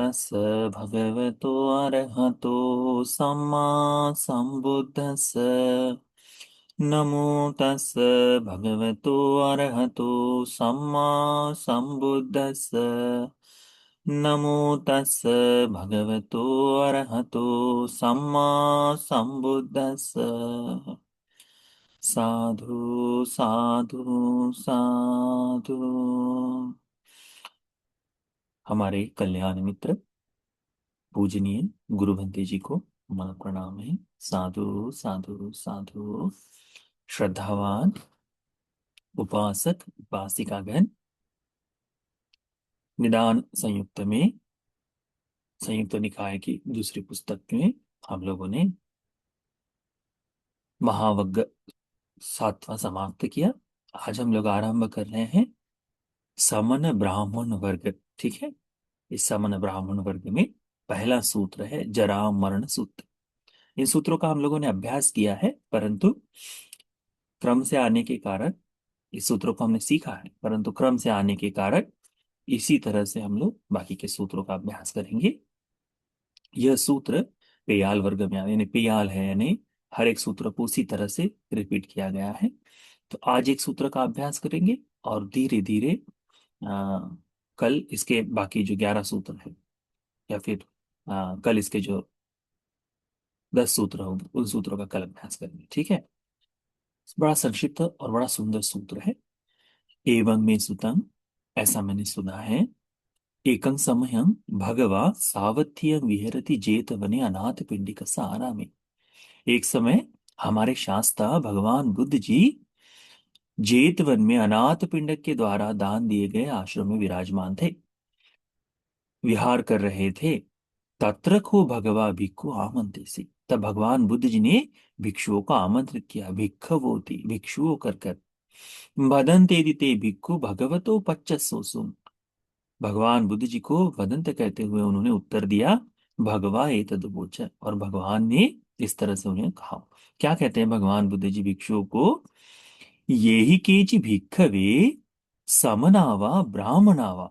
तस् भगवतो अरहतो सम्मा सम्बुद्धस् नमो तस् भगवतो अरहतो सम्मा सम्बुद्धस् नमो तस् भगवतो अरहतो सम्मा सम्बुद्धस्। साधु साधु साधु। हमारे कल्याण मित्र पूजनीय गुरु भंते जी को हमारा प्रणाम है। साधु साधु साधु। श्रद्धावान उपासक उपासिकागण, निदान संयुक्त में, संयुक्त निकाय की दूसरी पुस्तक में हम लोगों ने महावग्ग सातवां समाप्त किया। आज हम लोग आरंभ कर रहे हैं समन ब्राह्मण वर्ग। ठीक है, इस समन ब्राह्मण वर्ग में पहला सूत्र है जरा मरण सूत्र। इन सूत्रों का हम लोगों ने अभ्यास किया है, परंतु क्रम से आने के कारण इस सूत्रों को हमने सीखा है, परंतु क्रम से आने के कारण इसी तरह से हम लोग बाकी के सूत्रों का अभ्यास करेंगे। यह सूत्र पेयाल वर्ग में यानी पेयाल है, यानी हर एक सूत्र को उसी तरह से रिपीट किया गया है। तो आज एक सूत्र का अभ्यास करेंगे और धीरे धीरे कल इसके बाकी जो 11 सूत्र है या फिर कल इसके जो 10 सूत्र होंगे उन सूत्रों का कल अभ्यास करेंगे। ठीक है, बड़ा संक्षिप्त और बड़ा सुंदर सूत्र है। एवं में सुतम, ऐसा मैंने सुना है, एकं समयं भगवा सावध्यं विहरति जेतवने अनाथ पिंडिक सहारा में। एक समय हमारे शास्ता भगवान बुद्ध जी जेतवन में अनाथ पिंडक के द्वारा दान दिए गए आश्रम में विराजमान थे, विहार कर रहे थे। तत्र को भगवा भिक्षु आमंत्रित। तब भगवान बुद्ध जी ने भिक्षुओं को आमंत्रित किया। भिक्षवोति, भिक्षुओं कर कर। वदन्ते दिते भिक्षु भगवतो पच्चसोसुम। भगवान बुद्ध जी को वदंत कहते हुए उन्होंने उत्तर दिया भगवा एतदुवोच। और भगवान ने इस तरह से उन्हें कहा। क्या कहते हैं भगवान बुद्ध जी भिक्षुओं को? ये ही केचि भिक्षवे समनावा ब्राह्मणावा।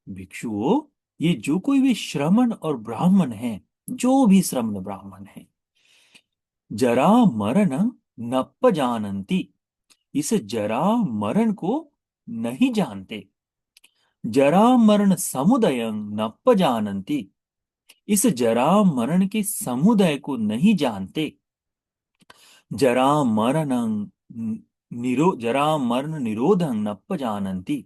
भिक्षुओं, ये जो कोई भी श्रमण और ब्राह्मण है, जो भी श्रमण ब्राह्मण है, जरा मरण नप्प जानन्ति, इस जरा मरण को नहीं जानते। जरा मरण समुदय नप्प जानन्ति, इस जरा मरण के समुदाय को नहीं जानते। जरा मरण जरा मरण निरोधं नप्प जानन्ति,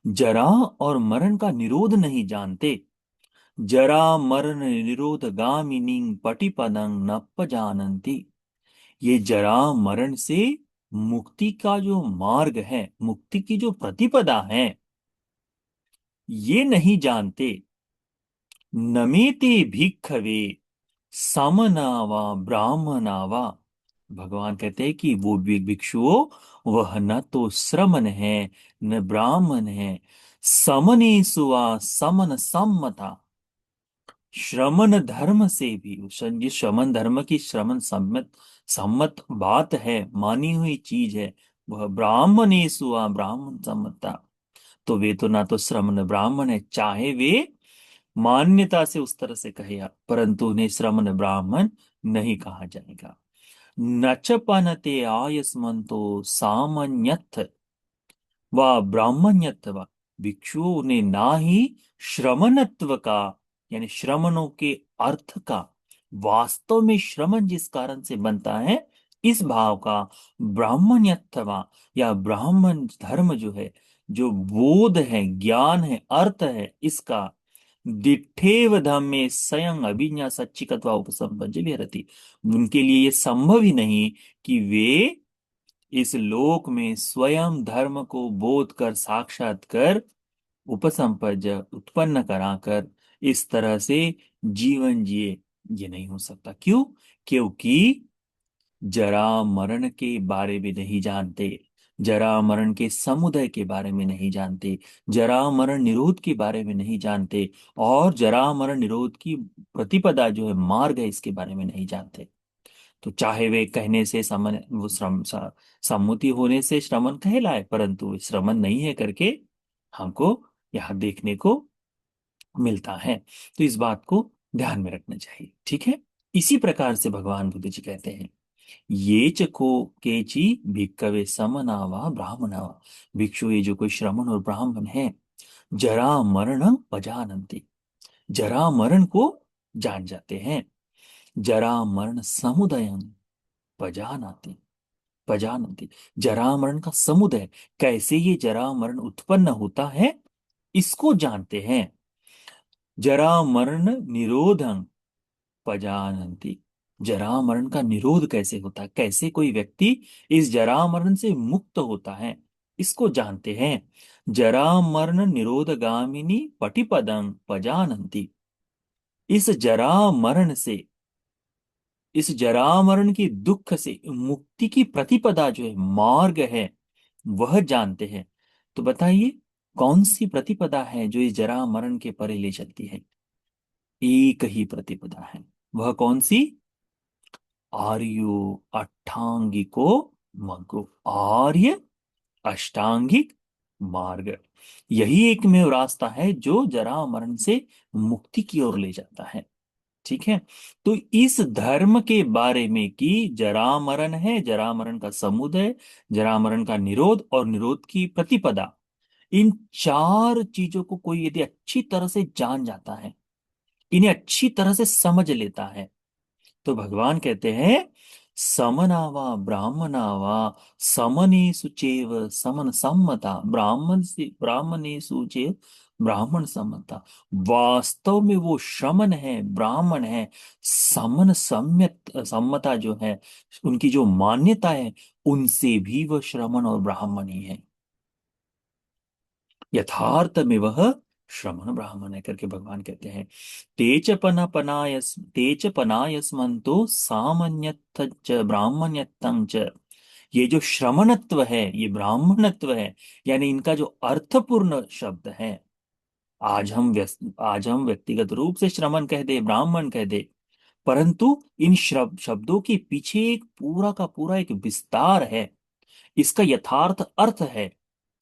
जरा और मरण का निरोध नहीं जानते। जरा मरण निरोध गामिनी पटिपदं नप्प जानन्ति, ये जरा मरण से मुक्ति का जो मार्ग है, मुक्ति की जो प्रतिपदा है, ये नहीं जानते। नमेते भिक्खवे समनावा ब्राह्मणावा। भगवान कहते हैं कि वो भिक्षुओं, वह न तो श्रमण है न ब्राह्मण है। समनेसु वा समन सम्मता, श्रमण धर्म से भी, ये श्रमण धर्म की श्रमण सम्मत सम्मत बात है, मानी हुई चीज है, वह ब्राह्मणेसु वा ब्राह्मण सम्मता। तो वे तो ना तो श्रमण ब्राह्मण है, चाहे वे मान्यता से उस तरह से कहे, परंतु उन्हें श्रमण ब्राह्मण नहीं कहा जाएगा। नच पनते आयस्मंतो सामान्यथ व ब्राह्मण्यत्व। भिक्षुओं ने ना ही श्रमणत्व का, यानी श्रमणों के अर्थ का, वास्तव में श्रमण जिस कारण से बनता है इस भाव का, ब्राह्मण्यत्व या ब्राह्मण धर्म जो है, जो बोध है, ज्ञान है, अर्थ है, इसका दिठेव धम्मे स्वयं अभिज्ञा सच्चिकत्वा उपसंपन्न विहरति। उनके लिए ये संभव ही नहीं कि वे इस लोक में स्वयं धर्म को बोध कर, साक्षात कर, उपसंपज उत्पन्न कराकर इस तरह से जीवन जिए। ये नहीं हो सकता। क्यों? क्योंकि जरा मरण के बारे में नहीं जानते, जरा मरण के समुदय के बारे में नहीं जानते, जरा मरण निरोध के बारे में नहीं जानते, और जरा मरण निरोध की प्रतिपदा जो है, मार्ग है, इसके बारे में नहीं जानते। तो चाहे वे कहने से समन वो सम्मुति होने से श्रमण कहलाए, परंतु वे श्रमण नहीं है करके हमको यहाँ देखने को मिलता है। तो इस बात को ध्यान में रखना चाहिए, ठीक है। इसी प्रकार से भगवान बुद्ध जी कहते हैं, ये चको केची भिक्कवे समनावा ब्राह्मणावा। भिक्षु, ये जो कोई श्रमण और ब्राह्मण है, जरा मरण पजानन्ति, जरा मरण को जान जाते हैं। जरा मरण समुदयं पजानाति, पजानन्ति, जरा मरण का समुदय, कैसे ये जरा मरण उत्पन्न होता है, इसको जानते हैं। जरा मरण निरोधं पजानन्ति, जरा मरण का निरोध कैसे होता है, कैसे कोई व्यक्ति इस जरा मरण से मुक्त होता है, इसको जानते हैं। जरा मरण निरोधगामिनी पटिपदं पजानन्ति, इस जरा मरण से, इस जरा मरण की दुख से मुक्ति की प्रतिपदा जो है, मार्ग है, वह जानते हैं। तो बताइए, कौन सी प्रतिपदा है जो इस जरा मरण के परे ले चलती है? एक ही प्रतिपदा है। वह कौन सी? आर्यो अष्टांगिको मग्गो, आर्य अष्टांगिक मार्ग, यही एकमेव रास्ता है जो जरा मरण से मुक्ति की ओर ले जाता है, ठीक है। तो इस धर्म के बारे में कि जरा मरण है, जरा मरण का समुदय, जरा मरण का निरोध और निरोध की प्रतिपदा, इन चार चीजों को कोई यदि अच्छी तरह से जान जाता है, इन्हें अच्छी तरह से समझ लेता है, तो भगवान कहते हैं, समनावा ब्राह्मणावा समनेषु चैव समन सम्मता, ब्राह्मण से ब्राह्मणेषु चैव ब्राह्मण सम्मता। वास्तव में वो श्रमण है, ब्राह्मण है, समन सम्यत सम्मता जो है, उनकी जो मान्यता है, उनसे भी वह श्रमण और ब्राह्मण ही है। यथार्थ में वह श्रमण ब्राह्मण है करके भगवान कहते हैं। तेच पनायस्मंतो सामान्यत च ब्राह्मण्यतं च, ये जो श्रमणत्व है, ये ब्राह्मणत्व है, यानी इनका जो अर्थपूर्ण शब्द है। आज हम व्यक्तिगत रूप से श्रमण कह दे, ब्राह्मण कह दे, परंतु इन शब्दों के पीछे एक पूरा का पूरा एक विस्तार है, इसका यथार्थ अर्थ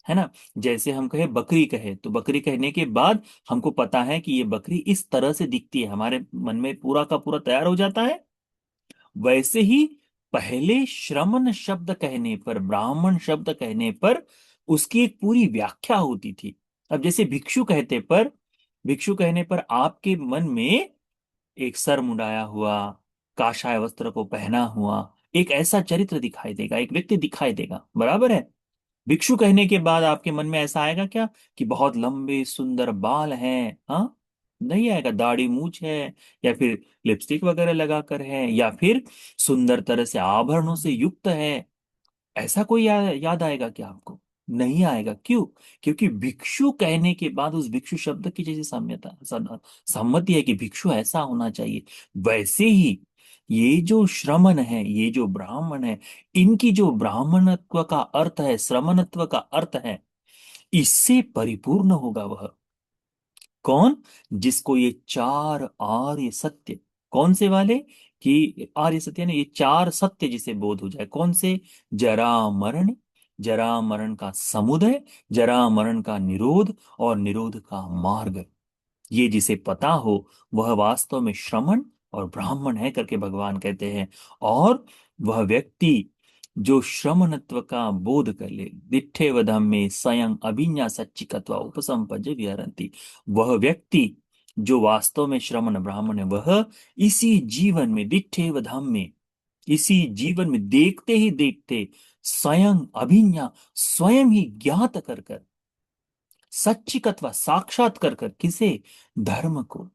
है ना। जैसे हम कहे बकरी कहे, तो बकरी कहने के बाद हमको पता है कि ये बकरी इस तरह से दिखती है, हमारे मन में पूरा का पूरा तैयार हो जाता है। वैसे ही पहले श्रमण शब्द कहने पर, ब्राह्मण शब्द कहने पर उसकी एक पूरी व्याख्या होती थी। अब जैसे भिक्षु कहते पर, भिक्षु कहने पर आपके मन में एक सर मुंडाया हुआ, काषाय वस्त्र को पहना हुआ एक ऐसा चरित्र दिखाई देगा, एक व्यक्ति दिखाई देगा, बराबर है। भिक्षु कहने के बाद आपके मन में ऐसा आएगा क्या कि बहुत लंबे सुंदर बाल हैं? हाँ, नहीं आएगा। दाढ़ी मूछ है, या फिर लिपस्टिक वगैरह लगाकर है, या फिर सुंदर तरह से आभरणों से युक्त है, ऐसा कोई याद आएगा क्या आपको? नहीं आएगा। क्यों? क्योंकि भिक्षु कहने के बाद उस भिक्षु शब्द की जैसी सम्मति है कि भिक्षु ऐसा होना चाहिए, वैसे ही ये जो श्रमण है, ये जो ब्राह्मण है, इनकी जो ब्राह्मणत्व का अर्थ है, श्रमणत्व का अर्थ है, इससे परिपूर्ण होगा वह कौन? जिसको ये चार आर्य सत्य, कौन से वाले? कि आर्य सत्य ने ये चार सत्य जिसे बोध हो जाए, कौन से? जरा मरण, जरा मरण का समुदय, जरा मरण का निरोध और निरोध का मार्ग, ये जिसे पता हो, वह वास्तव में श्रमण और ब्राह्मण है करके भगवान कहते हैं। और वह व्यक्ति जो श्रमणत्व का बोध कर ले, दिट्ठे वधम में स्वयं अभिज्ञा सच्चिकत्वा उपसंपद्य विहरन्ति, वह व्यक्ति जो वास्तव में श्रमण ब्राह्मण है, वह इसी जीवन में, दिट्ठे वधम में, इसी जीवन में देखते ही देखते स्वयं अभिज्ञा, स्वयं ही ज्ञात कर कर, सच्चिकत्वा साक्षात कर कर, किसे? धर्म को,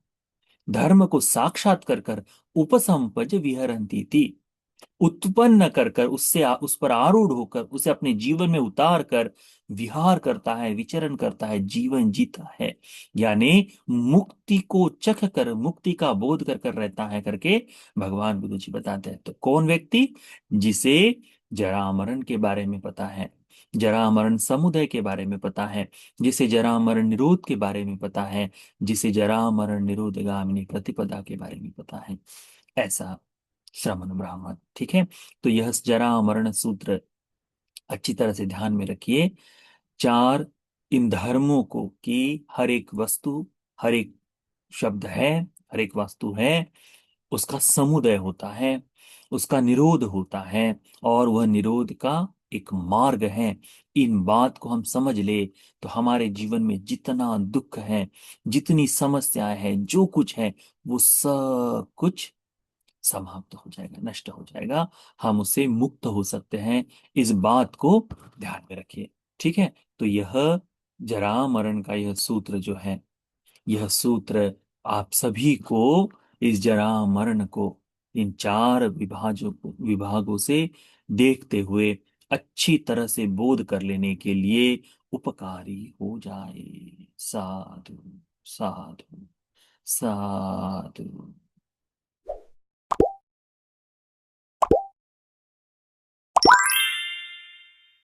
धर्म को साक्षात कर कर, उपसंपज विहरन्ति थी, उत्पन्न कर कर, उस पर आरूढ़ होकर, उसे अपने जीवन में उतार कर विहार करता है, विचरण करता है, जीवन जीता है, यानी मुक्ति को चख कर, मुक्ति का बोध कर कर रहता है करके भगवान बुद्ध जी बताते हैं। तो कौन व्यक्ति? जिसे जरा मरण के बारे में पता है, जरा मरण समुदय के बारे में पता है, जिसे जरा मरण निरोध के बारे में पता है, जिसे जरा मरण निरोधगामिनी प्रतिपदा के बारे में पता है, ऐसा श्रमण ब्राह्मण, ठीक है। तो यह जरा मरण सूत्र अच्छी तरह से ध्यान में रखिए। चार इन धर्मों को कि हर एक वस्तु, हर एक शब्द है, हर एक वस्तु है, उसका समुदय होता है, उसका निरोध होता है, और वह निरोध का एक मार्ग है। इन बात को हम समझ ले तो हमारे जीवन में जितना दुख है, जितनी समस्याएं हैं, जो कुछ है, वो सब कुछ समाप्त हो जाएगा, नष्ट हो जाएगा। हम उससे मुक्त हो सकते हैं। इस बात को ध्यान में रखिए। ठीक है। तो यह जरा मरण का यह सूत्र जो है, यह सूत्र आप सभी को इस जरा मरण को इन चार विभागों से देखते हुए अच्छी तरह से बोध कर लेने के लिए उपकारी हो जाए। साधु, साधु, साधु।